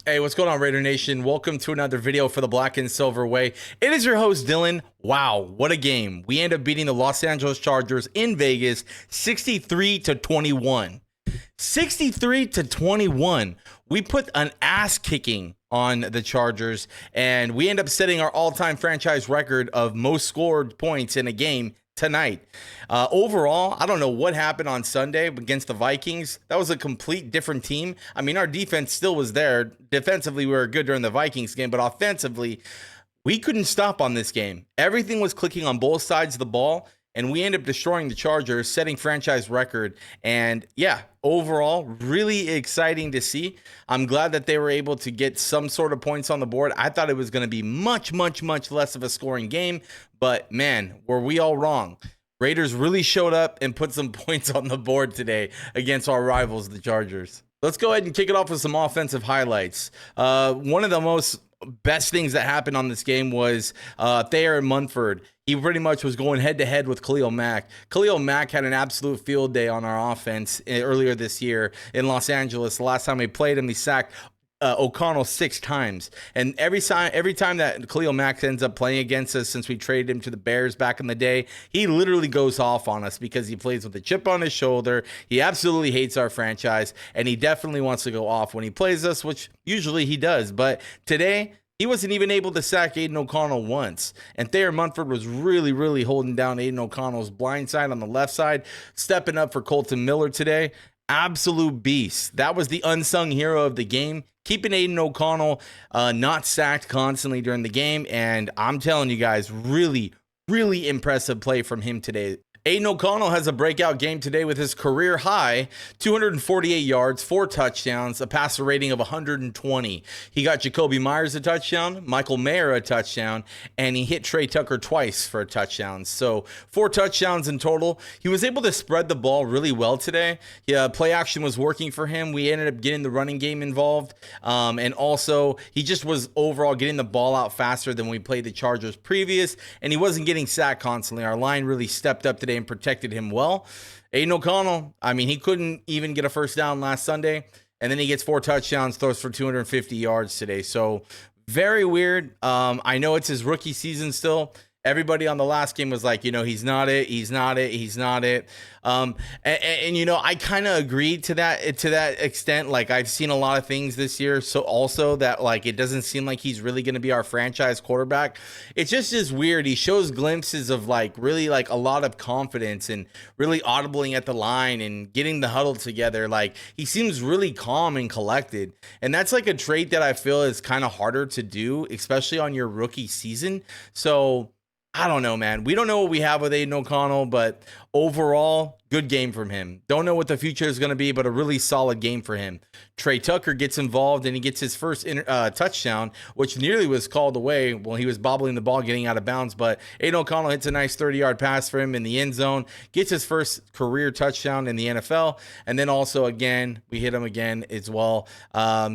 Hey, what's going on, Raider Nation? Welcome to another video for the Black and Silver Way. It is your host, Dylan. Wow, what a game. We end up beating the Los Angeles Chargers in Vegas 63-21. 63-21. We put an ass kicking on the Chargers, and we end up setting our all-time franchise record of most scored points in a game tonight. Overall, I don't know what happened on Sunday against the Vikings. That was a complete different team. I mean, our defense still was there. Defensively, we were good during the Vikings game, but offensively, we couldn't stop on this game. Everything was clicking on both sides of the ball, and we ended up destroying the Chargers, setting franchise record. And yeah, overall, really exciting to see. I'm glad that they were able to get some sort of points on the board. I thought it was going to be much less of a scoring game, but man, were we all wrong. Raiders really showed up and put some points on the board today against our rivals, the Chargers. Let's go ahead and kick it off with some offensive highlights. One of the most best things that happened on this game was Thayer Munford. He pretty much was going head-to-head with Khalil Mack. Khalil Mack had an absolute field day on our offense earlier this year in Los Angeles. The last time we played him, he sacked O'Connell 6 times. And every time that Khalil Mack ends up playing against us since we traded him to the Bears back in the day, he literally goes off on us because he plays with a chip on his shoulder. He absolutely hates our franchise, and he definitely wants to go off when he plays us, which usually he does. But today, he wasn't even able to sack Aiden O'Connell once. And Thayer Munford was really holding down Aiden O'Connell's blind side on the left side, stepping up for Colton Miller today. Absolute beast. That was the unsung hero of the game, keeping Aiden O'Connell not sacked constantly during the game. And I'm telling you guys, really impressive play from him today. Aiden O'Connell has a breakout game today with his career high 248 yards, 4 touchdowns, a passer rating of 120. He got Jacoby Myers a touchdown, Michael Mayer a touchdown, and he hit Trey Tucker twice for a touchdown. So 4 touchdowns in total. He was able to spread the ball really well today. Play action was working for him. We ended up getting the running game involved. And also, he just was overall getting the ball out faster than we played the Chargers previous, and he wasn't getting sacked constantly. Our line really stepped up today and protected him well. Aiden O'Connell, I mean, he couldn't even get a first down last Sunday, and then he gets 4 touchdowns, throws for 250 yards today. So very weird. I know it's his rookie season still. Everybody on the last game was like, he's not it. And I kind of agreed to that extent. Like, I've seen a lot of things this year. So also that, like, it doesn't seem like he's really going to be our franchise quarterback. It's just weird. He shows glimpses of really like a lot of confidence and really audibling at the line and getting the huddle together. Like, he seems really calm and collected. And that's like a trait that I feel is kind of harder to do, especially on your rookie season. So I don't know, man. We don't know what we have with Aiden O'Connell, but overall, good game from him. Don't know what the future is going to be, but a really solid game for him. Trey Tucker gets involved, and he gets his first touchdown, which nearly was called away while he was bobbling the ball, getting out of bounds. But Aiden O'Connell hits a nice 30-yard pass for him in the end zone, gets his first career touchdown in the NFL, and then also, again, we hit him again as well.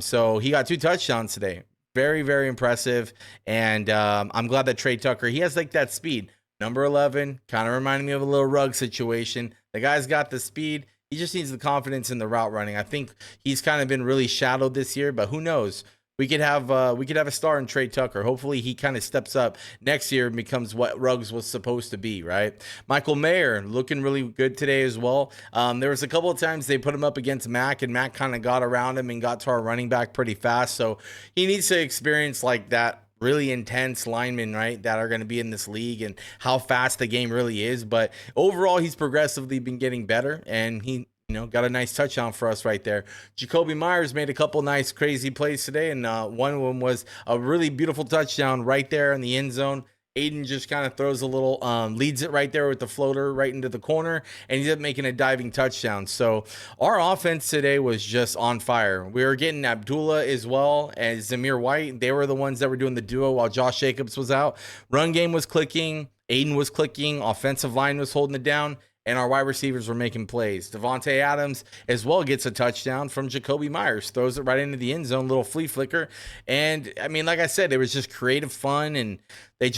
So he got 2 touchdowns today. Very impressive, and I'm glad that Trey Tucker, he has like that speed. Number 11, kind of reminded me of a little Ruggs situation. The guy's got the speed. He just needs the confidence in the route running. I think he's kind of been really shadowed this year, but who knows? We could have a star in Trey Tucker. Hopefully he kind of steps up next year and becomes what Ruggs was supposed to be, right? Michael Mayer looking really good today as well. There was a couple of times they put him up against Mack, and Mack kind of got around him and got to our running back pretty fast. So he needs to experience like that really intense linemen, right, that are going to be in this league and how fast the game really is. But overall, he's progressively been getting better, and he got a nice touchdown for us right there. Jacoby Myers made a couple nice crazy plays today, and one of them was a really beautiful touchdown right there in the end zone. Aiden just kind of throws a little, leads it right there with the floater right into the corner, and he's up making a diving touchdown. So our offense today was just on fire. We were getting Abdullah as well as Zamir White. They were the ones that were doing the duo while Josh Jacobs was out. Run game was clicking. Aiden was clicking. Offensive line was holding it down. And our wide receivers were making plays. Devontae Adams as well gets a touchdown from Jacoby Myers. Throws it right into the end zone, little flea flicker. And, I mean, like I said, it was just creative fun, and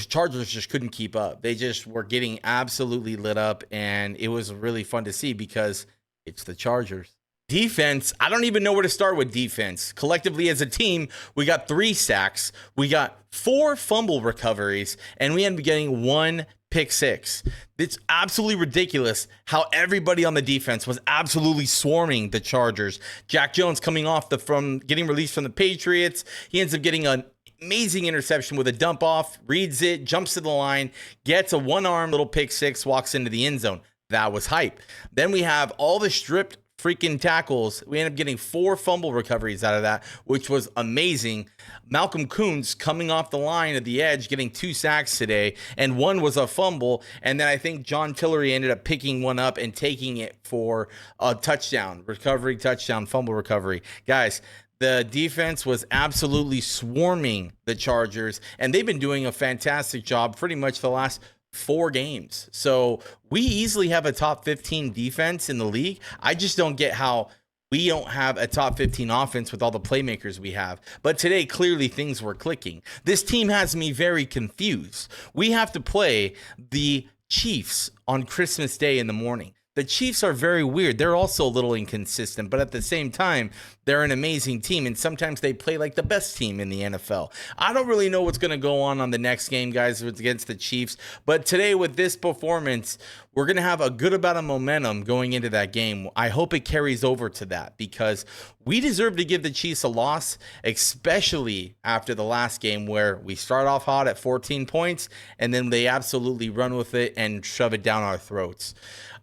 Chargers just couldn't keep up. They just were getting absolutely lit up, and it was really fun to see because it's the Chargers. Defense, I don't even know where to start with defense. Collectively as a team, we got 3 sacks, we got 4 fumble recoveries, and we ended up getting 1 pick 6. It's absolutely ridiculous how everybody on the defense was absolutely swarming the Chargers. Jack Jones coming off from getting released from the Patriots. He ends up getting an amazing interception with a dump off, reads it, jumps to the line, gets a one-arm little pick 6, walks into the end zone. That was hype. Then we have all the stripped freaking tackles. We ended up getting 4 fumble recoveries out of that, which was amazing. Malcolm Koonce coming off the line at the edge, getting 2 sacks today, and 1 was a fumble. And then I think John Tillery ended up picking one up and taking it for a touchdown, touchdown, fumble recovery. Guys, the defense was absolutely swarming the Chargers, and they've been doing a fantastic job pretty much the last 4 games. So we easily have a top 15 defense in the league. I just don't get how we don't have a top 15 offense with all the playmakers we have. But today, clearly things were clicking. This team has me very confused. We have to play the Chiefs on Christmas Day in the morning. The Chiefs are very weird. They're also a little inconsistent, but at the same time, they're an amazing team, and sometimes they play like the best team in the NFL. I don't really know what's going to go on the next game, guys, against the Chiefs, but today with this performance, we're going to have a good amount of momentum going into that game. I hope it carries over to that because we deserve to give the Chiefs a loss, especially after the last game where we start off hot at 14 points, and then they absolutely run with it and shove it down our throats.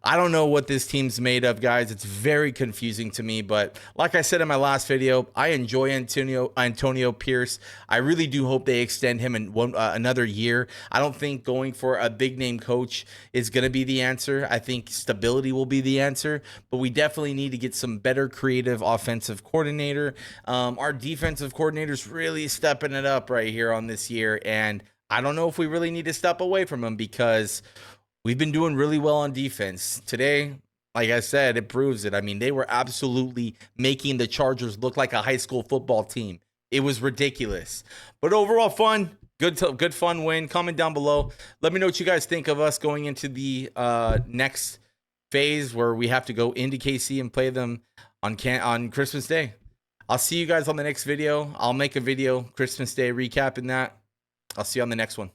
I don't know what this team's made of, guys. It's very confusing to me, but like I said in my last video, I enjoy Antonio Pierce. I really do hope they extend him in another year. I don't think going for a big-name coach is going to be the answer. I think stability will be the answer, but we definitely need to get some better creative offensive coordinator. Our defensive coordinator's really stepping it up right here on this year, and I don't know if we really need to step away from him because we've been doing really well on defense. Today, like I said, it proves it. I mean, they were absolutely making the Chargers look like a high school football team. It was ridiculous. But overall fun, good fun win. Comment down below. Let me know what you guys think of us going into the next phase where we have to go into KC and play them on Christmas Day. I'll see you guys on the next video. I'll make a video Christmas Day recapping that. I'll see you on the next one.